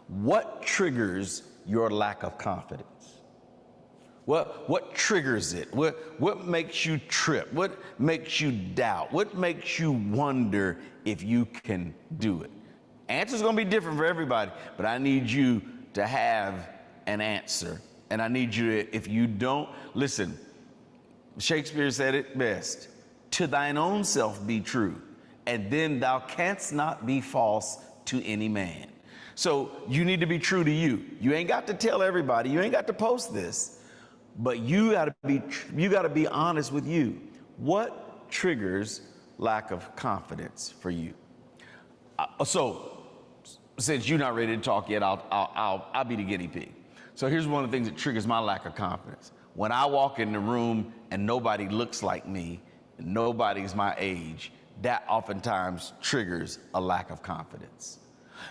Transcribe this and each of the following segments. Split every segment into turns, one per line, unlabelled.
What triggers your lack of confidence? What triggers it? What makes you trip? What makes you doubt? What makes you wonder if you can do it? Answer's gonna be different for everybody, but I need you to have an answer. And I need you to, if you don't, listen, Shakespeare said it best, to thine own self be true, and then thou canst not be false to any man. So you need to be true to you. You ain't got to tell everybody, you ain't got to post this, but you gotta be honest with you. What triggers lack of confidence for you? So since you're not ready to talk yet, I'll be the guinea pig. So here's one of the things that triggers my lack of confidence. When I walk in the room and nobody looks like me, and nobody's my age, that oftentimes triggers a lack of confidence.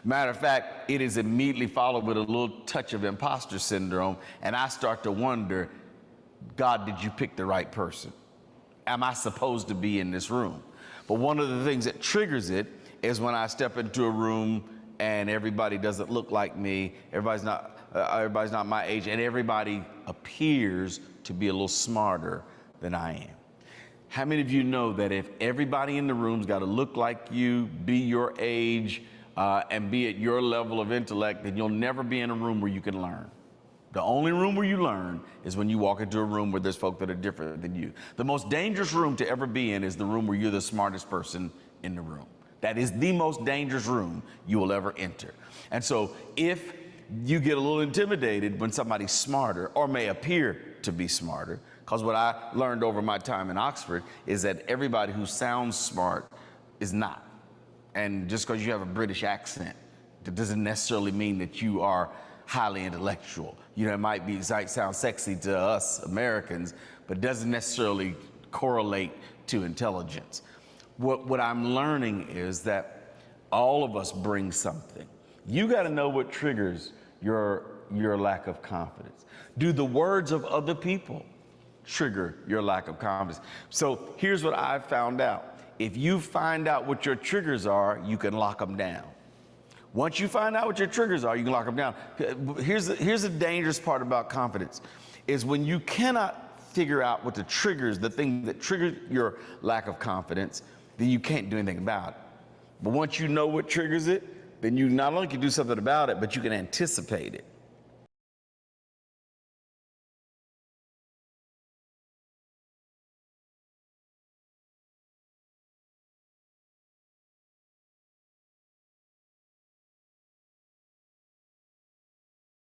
Matter of fact, it is immediately followed with a little touch of imposter syndrome, and I start to wonder, God, did you pick the right person? Am I supposed to be in this room? But one of the things that triggers it is when I step into a room and everybody doesn't look like me, everybody's not my age, and everybody appears to be a little smarter than I am. How many of you know that if everybody in the room's got to look like you, be your age, and be at your level of intellect, then you'll never be in a room where you can learn. The only room where you learn is when you walk into a room where there's folk that are different than you. The most dangerous room to ever be in is the room where you're the smartest person in the room. That is the most dangerous room you will ever enter. And so if you get a little intimidated when somebody's smarter or may appear to be smarter, because what I learned over my time in Oxford is that everybody who sounds smart is not. And just because you have a British accent, that doesn't necessarily mean that you are highly intellectual. You know, it might sound sexy to us Americans, but doesn't necessarily correlate to intelligence. What I'm learning is that all of us bring something. You got to know what triggers your lack of confidence. Do the words of other people trigger your lack of confidence? So here's what I've found out. If you find out what your triggers are, you can lock them down. Once you find out what your triggers are, you can lock them down. Here's the dangerous part about confidence, is when you cannot figure out what the thing that triggers your lack of confidence, then you can't do anything about it. But once you know what triggers it, then you not only can do something about it, but you can anticipate it.